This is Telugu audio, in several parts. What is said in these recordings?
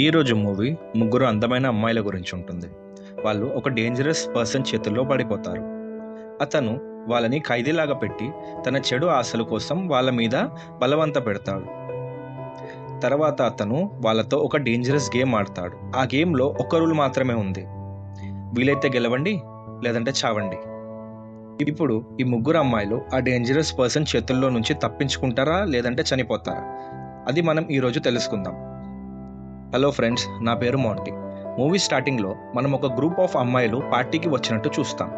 ఈరోజు మూవీ ముగ్గురు అందమైన అమ్మాయిల గురించి ఉంటుంది. వాళ్ళు ఒక డేంజరస్ పర్సన్ చేతుల్లో పడిపోతారు. అతను వాళ్ళని ఖైదీలాగా పెట్టి తన చెడు ఆశల కోసం వాళ్ళ మీద బలవంత పెడతాడు. తర్వాత అతను వాళ్ళతో ఒక డేంజరస్ గేమ్ ఆడతాడు. ఆ గేమ్లో ఒక రూల్ మాత్రమే ఉంది, వీలైతే గెలవండి లేదంటే చావండి. ఇప్పుడు ఈ ముగ్గురు అమ్మాయిలు ఆ డేంజరస్ పర్సన్ చేతుల్లో నుంచి తప్పించుకుంటారా లేదంటే చనిపోతారా, అది మనం ఈరోజు తెలుసుకుందాం. హలో ఫ్రెండ్స్, నా పేరు మోంటీ. మూవీ స్టార్టింగ్లో మనం ఒక గ్రూప్ ఆఫ్ అమ్మాయిలు పార్టీకి వచ్చినట్టు చూస్తాం.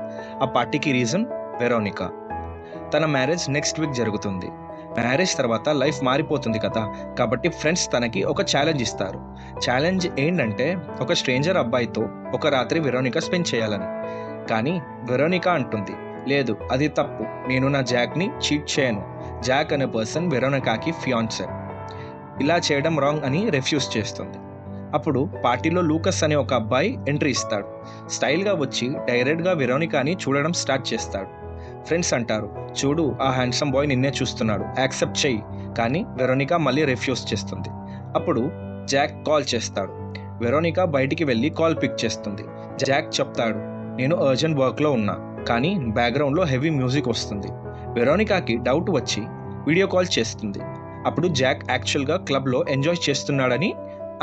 ఆ పార్టీకి రీజన్ వెరోనికా. తన మ్యారేజ్ నెక్స్ట్ వీక్ జరుగుతుంది. మ్యారేజ్ తర్వాత లైఫ్ మారిపోతుంది కదా, కాబట్టి ఫ్రెండ్స్ తనకి ఒక ఛాలెంజ్ ఇస్తారు. ఛాలెంజ్ ఏంటంటే ఒక స్ట్రేంజర్ అబ్బాయితో ఒక రాత్రి వెరోనికా స్పెండ్ చేయాలని. కానీ వెరోనికా అంటుంది, లేదు అది తప్పు, నేను నా జాక్ని చీట్ చేయను. జాక్ అనే పర్సన్ వెరోనికాకి ఫియాన్సే, ఇలా చేయడం రాంగ్ అని రిఫ్యూజ్ చేస్తుంది. అప్పుడు పార్టీలో లూకస్ అనే ఒక అబ్బాయి ఎంట్రీ ఇస్తాడు. స్టైల్గా వచ్చి డైరెక్ట్గా వెరోనికాని చూడడం స్టార్ట్ చేస్తాడు. ఫ్రెండ్స్ అంటారు, చూడు ఆ హ్యాండ్సమ్ బాయ్ నిన్నే చూస్తున్నాడు, యాక్సెప్ట్ చెయ్యి. కానీ వెరోనికా మళ్ళీ రిఫ్యూజ్ చేస్తుంది. అప్పుడు జాక్ కాల్ చేస్తాడు. వెరోనికా బయటికి వెళ్ళి కాల్ పిక్ చేస్తుంది. జాక్ చెప్తాడు, నేను అర్జెంట్ వర్క్లో ఉన్నా. కానీ బ్యాక్గ్రౌండ్లో హెవీ మ్యూజిక్ వస్తుంది. వెరోనికాకి డౌట్ వచ్చి వీడియో కాల్ చేస్తుంది. అప్పుడు జాక్ యాక్చువల్గా క్లబ్లో ఎంజాయ్ చేస్తున్నాడని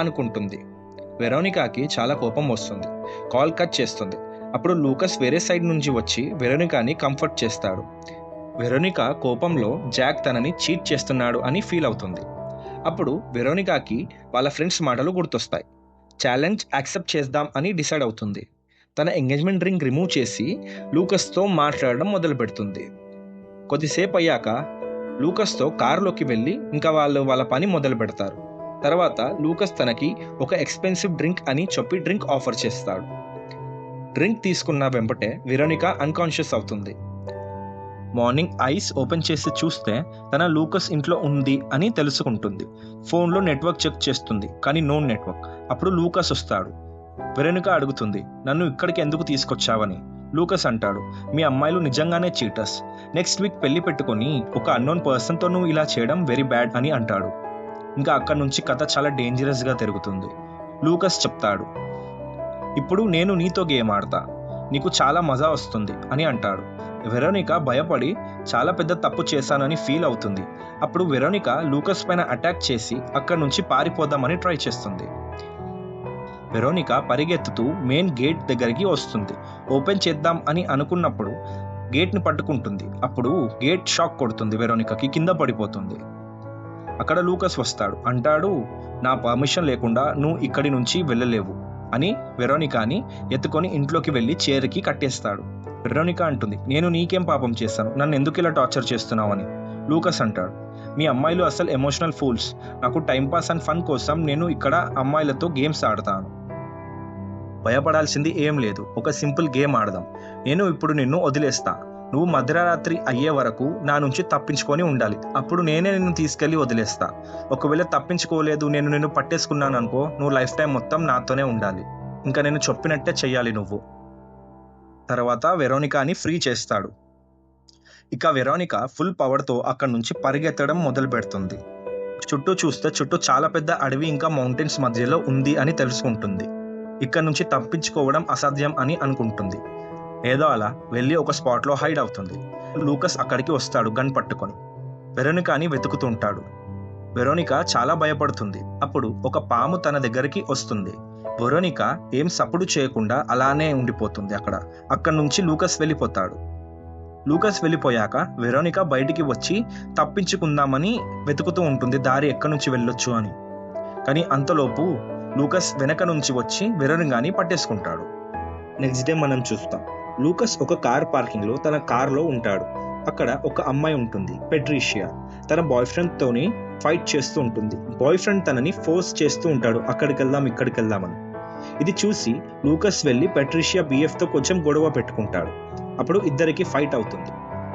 అనుకుంటుంది. వెరోనికాకి చాలా కోపం వస్తుంది, కాల్ కట్ చేస్తుంది. అప్పుడు లూకస్ వేరే సైడ్ నుంచి వచ్చి వెరోనికాని కంఫర్ట్ చేస్తాడు. వెరోనికా కోపంలో జాక్ తనని చీట్ చేస్తున్నాడు అని ఫీల్ అవుతుంది. అప్పుడు వెరోనికాకి వాళ్ళ ఫ్రెండ్స్ మాటలు గుర్తొస్తాయి. ఛాలెంజ్ యాక్సెప్ట్ చేద్దాం అని డిసైడ్ అవుతుంది. తన ఎంగేజ్మెంట్ రింగ్ రిమూవ్ చేసి లూకస్తో మాట్లాడడం మొదలు పెడుతుంది. కొద్దిసేపు అయ్యాక లూకస్తో కారులోకి వెళ్ళి ఇంకా వాళ్ళ పని మొదలు పెడతారు. తర్వాత లూకస్ తనకి ఒక ఎక్స్పెన్సివ్ డ్రింక్ అని చెప్పి డ్రింక్ ఆఫర్ చేస్తాడు. డ్రింక్ తీసుకున్న వెంబటే వెరోనికా అన్కాన్షియస్ అవుతుంది. మార్నింగ్ ఐస్ ఓపెన్ చేసి చూస్తే తన లూకస్ ఇంట్లో ఉంది అని తెలుసుకుంటుంది. ఫోన్లో నెట్వర్క్ చెక్ చేస్తుంది, కానీ నో నెట్వర్క్. అప్పుడు లూకస్ వస్తాడు. వెరోనికా అడుగుతుంది, నన్ను ఇక్కడికి ఎందుకు తీసుకొచ్చావని. లూకస్ అంటాడు, మీ అమ్మాయిలు నిజంగానే చీటర్స్. నెక్స్ట్ వీక్ పెళ్లి పెట్టుకొని ఒక అన్నోన్ పర్సన్తో నువ్వు ఇలా చేయడం వెరీ బ్యాడ్ అని అంటాడు. ఇంకా అక్కడి నుంచి కథ చాలా డేంజరస్గా తిరుగుతుంది. లూకస్ చెప్తాడు, ఇప్పుడు నేను నీతో గేమ్ ఆడతా, నీకు చాలా మజా వస్తుంది అని అంటాడు. వెరోనికా భయపడి చాలా పెద్ద తప్పు చేశానని ఫీల్ అవుతుంది. అప్పుడు వెరోనికా లూకస్ పైన అటాక్ చేసి అక్కడి నుంచి పారిపోదామని ట్రై చేస్తుంది. వెరోనికా పరిగెత్తుతూ మెయిన్ గేట్ దగ్గరికి వస్తుంది. ఓపెన్ చేద్దాం అని అనుకున్నప్పుడు గేట్ని పట్టుకుంటుంది. అప్పుడు గేట్ షాక్ కొడుతుంది, వెరోనికాకి కింద పడిపోతుంది. అక్కడ లూకస్ వస్తాడు. అంటాడు, నా పర్మిషన్ లేకుండా నువ్వు ఇక్కడి నుంచి వెళ్ళలేవు అని వెరోనికాని ఎత్తుకొని ఇంట్లోకి వెళ్ళి చైర్కి కట్టేస్తాడు. వెరోనికా అంటుంది, నేను నీకేం పాపం చేశాను, నన్ను ఎందుకు ఇలా టార్చర్ చేస్తున్నావు అని. లూకస్ అంటాడు, మీ అమ్మాయిలు అసలు ఎమోషనల్ ఫూల్స్. నాకు టైంపాస్ అండ్ ఫన్ కోసం నేను ఇక్కడ అమ్మాయిలతో గేమ్స్ ఆడతాను. భయపడాల్సింది ఏం లేదు, ఒక సింపుల్ గేమ్ ఆడదాం. నేను ఇప్పుడు నిన్ను వదిలేస్తా. నువ్వు మధ్యరాత్రి అయ్యే వరకు నా నుంచి తప్పించుకొని ఉండాలి. అప్పుడు నేనే నిన్ను తీసుకెళ్ళి వదిలేస్తా. ఒకవేళ తప్పించుకోలేదు, నేను నిన్ను పట్టేసుకున్నాను అనుకో, నువ్వు లైఫ్ టైం మొత్తం నాతోనే ఉండాలి. ఇంకా నేను చెప్పినట్టే చెయ్యాలి నువ్వు. తర్వాత వెరోనికాని ఫ్రీ చేస్తాడు. ఇక వెరోనికా ఫుల్ పవర్తో అక్కడి నుంచి పరిగెత్తడం మొదలు పెడుతుంది. చుట్టూ చూస్తే చుట్టూ చాలా పెద్ద అడవి ఇంకా మౌంటైన్స్ మధ్యలో ఉంది అని తెలుసుకుంటుంది. ఇక్కడ నుంచి తప్పించుకోవడం అసాధ్యం అని అనుకుంటుంది. ఏదో అలా వెళ్ళి ఒక స్పాట్లో హైడ్ అవుతుంది. లూకస్ అక్కడికి వస్తాడు గన్ పట్టుకొని. వెరోనికాని వెతుకుతుంటాడు. వెరోనికా చాలా భయపడుతుంది. అప్పుడు ఒక పాము తన దగ్గరికి వస్తుంది. వెరోనికా ఏం సప్పుడు చేయకుండా అలానే ఉండిపోతుంది అక్కడి నుంచి లూకస్ వెళ్ళిపోతాడు. లూకస్ వెళ్ళిపోయాక వెరోనికా బయటికి వచ్చి తప్పించుకుందామని వెతుకుతూ ఉంటుంది, దారి ఎక్కడి నుంచి వెళ్ళొచ్చు అని. కానీ అంతలోపు లూకస్ వెనక నుంచి వచ్చి వెరోనికాని పట్టేసుకుంటాడు. నెక్స్ట్ డే మనం చూస్తాం, లూకస్ ఒక కార్ పార్కింగ్లో తన కార్లో ఉంటాడు. అక్కడ ఒక అమ్మాయి ఉంటుంది, పెట్రిషియా. తన బాయ్ ఫ్రెండ్తోని ఫైట్ చేస్తూ ఉంటుంది. బాయ్ ఫ్రెండ్ తనని ఫోర్స్ చేస్తూ ఉంటాడు, అక్కడికి వెళ్దాం ఇక్కడికి వెళ్దామని. ఇది చూసి లూకస్ వెళ్ళి పెట్రిషియా బిఎఫ్తో కొంచెం గొడవ పెట్టుకుంటాడు. అప్పుడు ఇద్దరికి ఫైట్ అవుతుంది.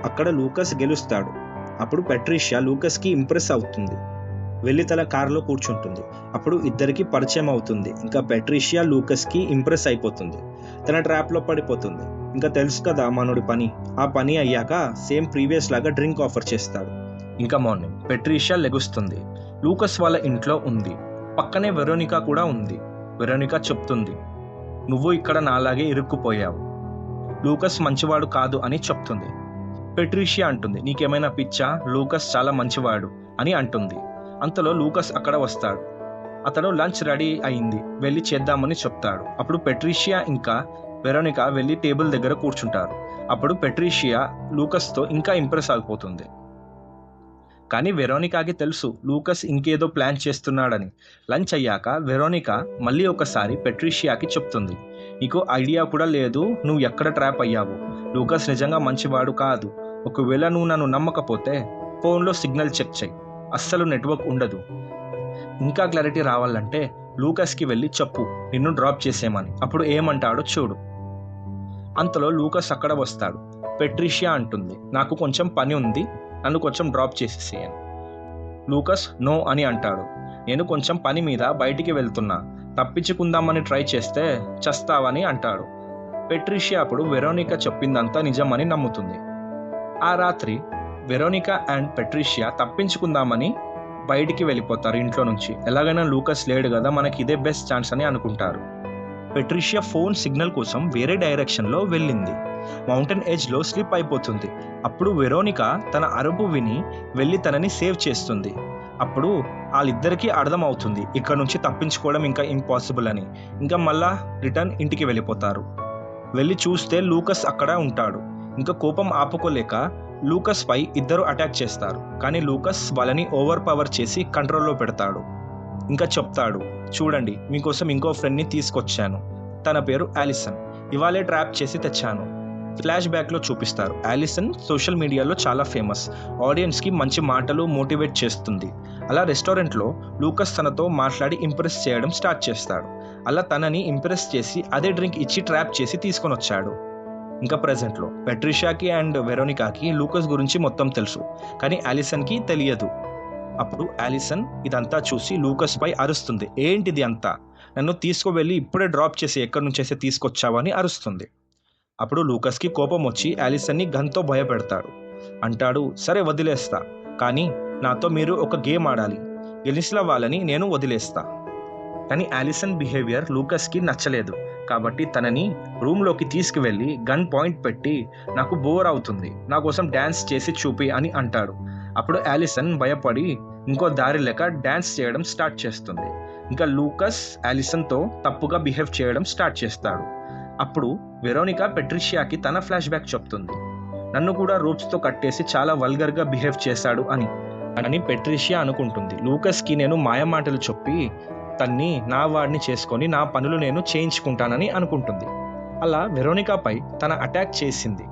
అక్కడ లూకస్ గెలుస్తాడు. అప్పుడు పెట్రిషియా లూకస్కి ఇంప్రెస్ అవుతుంది, వెళ్ళి తన కారులో కూర్చుంటుంది. అప్పుడు ఇద్దరికి పరిచయం అవుతుంది. ఇంకా పెట్రిషియా లూకస్కి ఇంప్రెస్ అయిపోతుంది. తన ట్రాప్లో పడిపోతుంది. ఇంకా తెలుసు కదా మనోడి పని. ఆ పని అయ్యాక సేమ్ ప్రీవియస్ లాగా డ్రింక్ ఆఫర్ చేస్తాడు. ఇంకా మార్నింగ్ పెట్రిషియా లెగుస్తుంది. లూకస్ వాళ్ళ ఇంట్లో ఉంది. పక్కనే వెరోనికా కూడా ఉంది. వెరోనికా చెప్తుంది, నువ్వు ఇక్కడ నాలాగే ఇరుక్కుపోయావు, లూకస్ మంచివాడు కాదు అని చెప్తుంది. పెట్రిషియా అంటుంది, నీకేమైనా పిచ్చా, లూకస్ చాలా మంచివాడు అని అంటుంది. అంతలో లూకస్ అక్కడ వస్తాడు. అతను లంచ్ రెడీ అయింది, వెళ్ళి చేద్దామని చెప్తాడు. అప్పుడు పెట్రిషియా ఇంకా వెరోనికా వెళ్ళి టేబుల్ దగ్గర కూర్చుంటారు. అప్పుడు పెట్రిషియా లూకస్తో ఇంకా ఇంప్రెస్ అయిపోతుంది. కానీ వెరోనికాకి తెలుసు లూకస్ ఇంకేదో ప్లాన్ చేస్తున్నాడని. లంచ్ అయ్యాక వెరోనికా మళ్ళీ ఒకసారి పెట్రిషియాకి చెప్తుంది, నీకు ఐడియా కూడా లేదు నువ్వు ఎక్కడ ట్రాప్ అయ్యావు, లూకస్ నిజంగా మంచివాడు కాదు. ఒకవేళ నువ్వు నన్ను నమ్మకపోతే ఫోన్లో సిగ్నల్ చెక్ చెయ్యి, అస్సలు నెట్వర్క్ ఉండదు. ఇంకా క్లారిటీ రావాలంటే లూకస్కి వెళ్ళి చెప్పు నిన్ను డ్రాప్ చేసేమని, అప్పుడు ఏమంటాడో చూడు. అంతలో లూకస్ అక్కడ వస్తాడు. పెట్రిషియా అంటుంది, నాకు కొంచెం పని ఉంది, నన్ను కొంచెం డ్రాప్ చేసేసేయని. లూకస్ నో అని అంటాడు, నేను కొంచెం పని మీద బయటికి వెళ్తున్నా, తప్పించుకుందామని ట్రై చేస్తే చస్తావని అంటాడు. పెట్రిషియా అప్పుడు వెరోనికా చెప్పిందంతా నిజమని నమ్ముతుంది. ఆ రాత్రి వెరోనికా అండ్ పెట్రిషియా తప్పించుకుందామని బయటికి వెళ్ళిపోతారు ఇంట్లో నుంచి. ఎలాగైనా లూకస్ లేడు కదా, మనకి ఇదే బెస్ట్ ఛాన్స్ అని అనుకుంటారు. పెట్రిషియా ఫోన్ సిగ్నల్ కోసం వేరే డైరెక్షన్లో వెళ్ళింది. మౌంటైన్ ఎడ్జ్లో స్లిప్ అయిపోతుంది. అప్పుడు వెరోనికా తన అరుపు విని వెళ్ళి తనని సేవ్ చేస్తుంది. అప్పుడు వాళ్ళిద్దరికీ అర్థమవుతుంది ఇక్కడ నుంచి తప్పించుకోవడం ఇంకా ఇంపాసిబుల్ అని. ఇంకా మళ్ళా రిటర్న్ ఇంటికి వెళ్ళిపోతారు. వెళ్ళి చూస్తే లూకస్ అక్కడ ఉంటాడు. ఇంకా కోపం ఆపుకోలేక లూకస్ పై ఇద్దరు అటాక్ చేస్తారు. కానీ లూకస్ వాళ్ళని ఓవర్ పవర్ చేసి కంట్రోల్లో పెడతాడు. ఇంకా చెప్తాడు, చూడండి మీకోసం ఇంకో ఫ్రెండ్ని తీసుకొచ్చాను, తన పేరు ఆలిసన్, ఇవాళే ట్రాప్ చేసి తెచ్చాను. ఫ్లాష్ బ్యాక్లో చూపిస్తారు. ఆలిసన్ సోషల్ మీడియాలో చాలా ఫేమస్, ఆడియన్స్కి మంచి మాటలు మోటివేట్ చేస్తుంది. అలా రెస్టారెంట్లో లూకస్ తనతో మాట్లాడి ఇంప్రెస్ చేయడం స్టార్ట్ చేస్తాడు. అలా తనని ఇంప్రెస్ చేసి అదే డ్రింక్ ఇచ్చి ట్రాప్ చేసి తీసుకొని వచ్చాడు. ఇంకా ప్రెజెంట్లో పెట్రిషియాకి అండ్ వెరోనికాకి లూకస్ గురించి మొత్తం తెలుసు, కానీ ఆలిసన్కి తెలియదు. అప్పుడు ఆలిసన్ ఇదంతా చూసి లూకస్ పై అరుస్తుంది, ఏంటిది అంతా, నన్ను తీసుకువెళ్ళి ఇప్పుడే డ్రాప్ చేసి ఎక్కడి నుంచేసి తీసుకొచ్చావని అరుస్తుంది. అప్పుడు లూకస్కి కోపం వచ్చి ఆలిసన్ని గన్తో భయపెడతాడు. అంటాడు, సరే వదిలేస్తా, కానీ నాతో మీరు ఒక గేమ్ ఆడాలి, గెలిచిన వాళ్ళని నేను వదిలేస్తా. కానీ ఆలిసన్ బిహేవియర్ లూకస్కి నచ్చలేదు. కాబట్టి తనని రూమ్లోకి తీసుకువెళ్ళి గన్ పాయింట్ పెట్టి, నాకు బోర్ అవుతుంది, నా కోసం డ్యాన్స్ చేసి చూపి అని అంటాడు. అప్పుడు ఆలిసన్ భయపడి ఇంకో దారి లేక డ్యాన్స్ చేయడం స్టార్ట్ చేస్తుంది. ఇంకా లూకస్ ఆలిసన్తో తప్పుగా బిహేవ్ చేయడం స్టార్ట్ చేస్తాడు. అప్పుడు వెరోనికా పెట్రిషియాకి తన ఫ్లాష్ బ్యాక్ చెప్తుంది, నన్ను కూడా రూప్స్తో కట్టేసి చాలా వల్గర్గా బిహేవ్ చేశాడు అని పెట్రిషియా అనుకుంటుంది. లూకస్కి నేను మాయమాటలు చెప్పి తన్ని నా వాడిని చేసుకొని నా పనులు నేను చేయించుకుంటానని అనుకుంటుంది. అలా వెరోనికాపై తన అటాక్ చేసింది.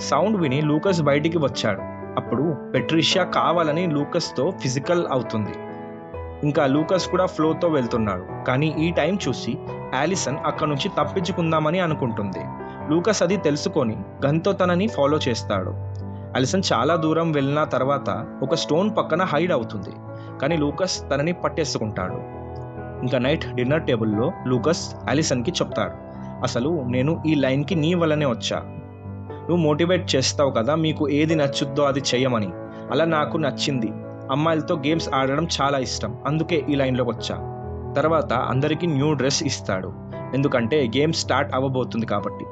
సౌండ్ విని లూకస్ బయటికి వచ్చాడు. అప్పుడు పెట్రిషియా కావాలని లూకస్తో ఫిజికల్ అవుతుంది. ఇంకా లూకస్ కూడా ఫ్లోతో వెళ్తున్నాడు. కానీ ఈ టైం చూసి ఆలిసన్ అక్కడి నుంచి తప్పించుకుందామని అనుకుంటుంది. లూకస్ అది తెలుసుకొని గన్తో తనని ఫాలో చేస్తాడు. ఆలిసన్ చాలా దూరం వెళ్ళిన తర్వాత ఒక స్టోన్ పక్కన హైడ్ అవుతుంది. కానీ లూకస్ తనని పట్టేసుకుంటాడు. ఇంకా నైట్ డిన్నర్ టేబుల్లో లూకస్ ఆలిసన్కి చెప్తాడు, అసలు నేను ఈ లైన్కి నీ వల్లనే వచ్చా, నువ్వు మోటివేట్ చేస్తావు కదా మీకు ఏది నచ్చుద్దో అది చెయ్యమని, అలా నాకు నచ్చింది, అమ్మాయిలతో గేమ్స్ ఆడడం చాలా ఇష్టం, అందుకే ఈ లైన్లోకి వచ్చా. తర్వాత అందరికీ న్యూ డ్రెస్ ఇస్తాడు, ఎందుకంటే గేమ్ స్టార్ట్ అవ్వబోతుంది కాబట్టి.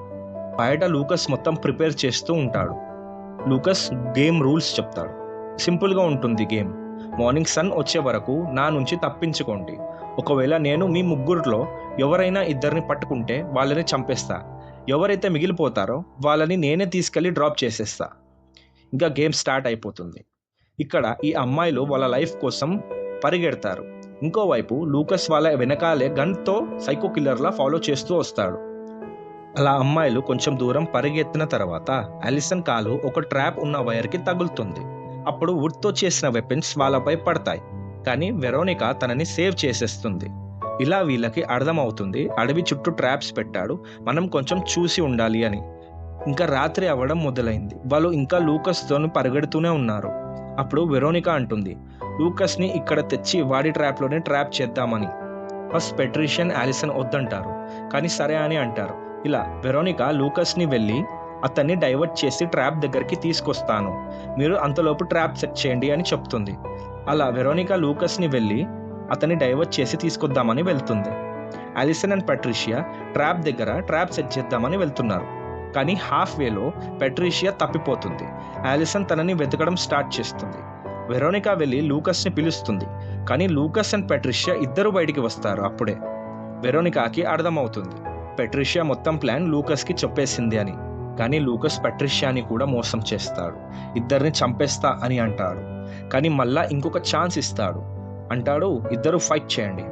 బయట లూకస్ మొత్తం ప్రిపేర్ చేస్తూ ఉంటాడు. లూకస్ గేమ్ రూల్స్ చెప్తాడు. సింపుల్గా ఉంటుంది గేమ్. మార్నింగ్ సన్ వచ్చే వరకు నా నుంచి తప్పించుకోండి. ఒకవేళ నేను మీ ముగ్గురిలో ఎవరైనా ఇద్దరిని పట్టుకుంటే వాళ్ళని చంపేస్తా, ఎవరైతే మిగిలిపోతారో వాళ్ళని నేనే తీసుకెళ్ళి డ్రాప్ చేసేస్తా. ఇంకా గేమ్ స్టార్ట్ అయిపోతుంది. ఇక్కడ ఈ అమ్మాయిలు వాళ్ళ లైఫ్ కోసం పరిగెడతారు. ఇంకోవైపు లూకస్ వాళ్ళ వెనకాలే గన్తో సైకో కిల్లర్లా ఫాలో చేస్తూ వస్తాడు. అలా అమ్మాయిలు కొంచెం దూరం పరిగెత్తిన తర్వాత ఆలిసన్ కాలు ఒక ట్రాప్ ఉన్న వైర్కి తగులుతుంది. అప్పుడు వుడ్తో చేసిన వెపన్స్ వాళ్ళపై పడతాయి. కానీ వెరోనికా తనని సేవ్ చేసేస్తుంది. ఇలా వీళ్ళకి అర్థమవుతుంది అడవి చుట్టూ ట్రాప్స్ పెట్టాడు, మనం కొంచెం చూసి ఉండాలి అని. ఇంకా రాత్రి అవ్వడం మొదలైంది. వాళ్ళు ఇంకా లూకస్తో పరిగెడుతూనే ఉన్నారు. అప్పుడు వెరోనికా అంటుంది, లూకస్ని ఇక్కడ తెచ్చి వాడి ట్రాప్లోనే ట్రాప్ చేద్దామని. ఫస్ట్ పెట్రిషియన్ ఆలిసన్ వద్దంటారు, కానీ సరే అని అంటారు. ఇలా వెరోనికా లూకస్ని వెళ్ళి అతన్ని డైవర్ట్ చేసి ట్రాప్ దగ్గరికి తీసుకొస్తాను, మీరు అంతలోపు ట్రాప్ సెట్ చేయండి అని చెప్తుంది. అలా వెరోనికా లూకస్ని వెళ్ళి అతన్ని డైవర్ట్ చేసి తీసుకొద్దామని వెళ్తుంది. అలిసన్ అండ్ పెట్రిషియా ట్రాప్ దగ్గర ట్రాప్ సెట్ చేద్దామని వెళ్తున్నారు. కానీ హాఫ్ వేలో పెట్రిషియా తప్పిపోతుంది. అలిసన్ తనని వెతకడం స్టార్ట్ చేస్తుంది. వెరోనికా వెళ్ళి లూకస్ని పిలుస్తుంది. కానీ లూకస్ అండ్ పెట్రిషియా ఇద్దరు బయటికి వస్తారు. అప్పుడే వెరోనికాకి అర్థమవుతుంది పెట్రిషియా మొత్తం ప్లాన్ లూకస్కి చెప్పేసింది అని. కానీ లూకస్ పెట్రిషియాని కూడా మోసం చేస్తాడు. ఇద్దరిని చంపేస్తా అని అంటాడు. కానీ మళ్ళా ఇంకొక ఛాన్స్ ఇస్తాడు. అంటాడు, ఇద్దరు ఫైట్ చేయండి,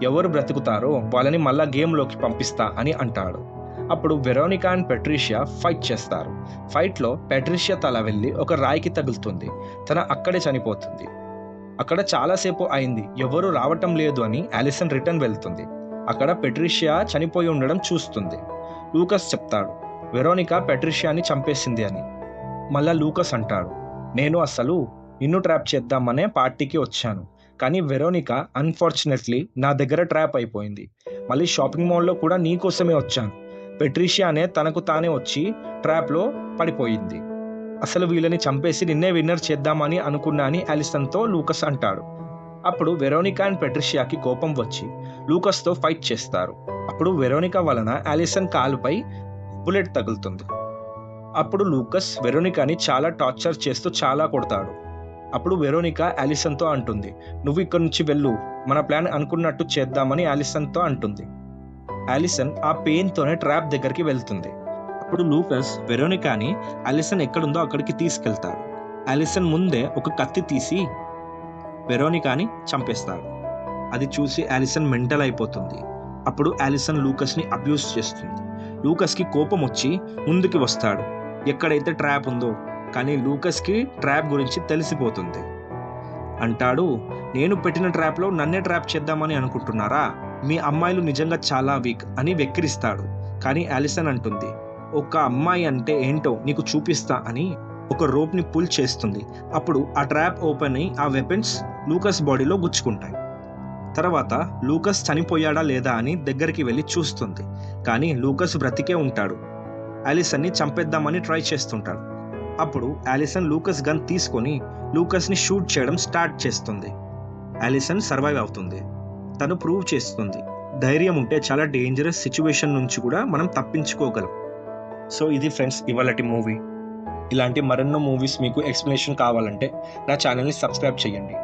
ఎవరు బ్రతుకుతారో వాళ్ళని మళ్ళా గేమ్లోకి పంపిస్తా అని అంటాడు. అప్పుడు వెరోనికా అండ్ పెట్రిషియా ఫైట్ చేస్తారు. ఫైట్లో పెట్రిషియా తల వెళ్ళి ఒక రాయికి తగులుతుంది. తన అక్కడే చనిపోతుంది. అక్కడ చాలాసేపు అయింది, ఎవరు రావటం లేదు అని అలిసన్ రిటర్న్ వెళ్తుంది. అక్కడ పెట్రిషియా చనిపోయి ఉండడం చూస్తుంది. లూకస్ చెప్తాడు వెరోనికా పెట్రిషియాని చంపేసింది అని. మళ్ళా లూకస్ అంటాడు, నేను అసలు నిన్ను ట్రాప్ చేద్దామనే పార్టీకి వచ్చాను, కానీ వెరోనికా అన్ఫార్చునేట్లీ నా దగ్గర ట్రాప్ అయిపోయింది. మళ్ళీ షాపింగ్ మాల్లో కూడా నీ కోసమే వచ్చాను. పెట్రిషియానే తనకు తానే వచ్చి ట్రాప్లో పడిపోయింది. అసలు వీళ్ళని చంపేసి నిన్నే విన్నర్ చేద్దామని అనుకున్నా అని అలిసన్తో లూకస్ అంటాడు. అప్పుడు వెరోనికా అండ్ పెట్రిషియాకి కోపం వచ్చి లూకస్తో ఫైట్ చేస్తారు. అప్పుడు వెరోనికా వలన అలిసన్ కాలుపై బుల్లెట్ తగులుతుంది. అప్పుడు లూకస్ వెరోనికాని చాలా టార్చర్ చేస్తూ చాలా కొడతాడు. అప్పుడు వెరోనికా అలిసన్తో అంటుంది, నువ్వు ఇక్కడి నుంచి వెళ్ళు, మన ప్లాన్ అనుకున్నట్టు చేద్దామని అలిసన్తో అంటుంది. అలిసన్ ఆ పెయిన్తోనే ట్రాప్ దగ్గరికి వెళ్తుంది. అప్పుడు లూకస్ వెరోనికాని అలిసన్ ఎక్కడుందో అక్కడికి తీసుకెళ్తాడు. అలిసన్ ముందే ఒక కత్తి తీసి వెరోనికాని చంపేస్తాడు. అది చూసి అలిసన్ మెంటల్ అయిపోతుంది. అప్పుడు అలిసన్ లూకస్ని అబ్యూస్ చేస్తుంది. లూకస్కి కోపం వచ్చి ముందుకి వస్తాడు ఎక్కడైతే ట్రాప్ ఉందో. కానీ లూకస్కి ట్రాప్ గురించి తెలిసిపోతుంది. అంటాడు, నేను పెట్టిన ట్రాప్లో నన్నే ట్రాప్ చేద్దామని అనుకుంటున్నారా? మీ అమ్మాయిలు నిజంగా చాలా వీక్ అని వెక్కిరిస్తాడు. కానీ అలిసన్ అంటుంది, ఒక అమ్మాయి అంటే ఏంటో నీకు చూపిస్తా అని ఒక రోప్ని పుల్ చేస్తుంది. అప్పుడు ఆ ట్రాప్ ఓపెన్ అయి ఆ వెపన్స్ లూకస్ బాడీలో గుచ్చుకుంటాయి. తర్వాత లూకస్ చనిపోయాడా లేదా అని దగ్గరికి వెళ్ళి చూస్తుంది. కానీ లూకస్ బ్రతికే ఉంటాడు. అలిసన్ని చంపేద్దామని ట్రై చేస్తుంటాడు. అప్పుడు అలిసన్ లూకస్ గన్ తీసుకొని లూకస్ని షూట్ చేయడం స్టార్ట్ చేస్తుంది. అలిసన్ సర్వైవ్ అవుతుంది. తను ప్రూవ్ చేస్తుంది ధైర్యం ఉంటే చాలా డేంజరస్ సిచ్యువేషన్ నుంచి కూడా మనం తప్పించుకోగలం. సో ఇది ఫ్రెండ్స్ ఇవాళటి మూవీ. ఇలాంటి మరెన్నో మూవీస్ మీకు ఎక్స్ప్లెనేషన్ కావాలంటే నా ఛానల్ని సబ్స్క్రైబ్ చేయండి.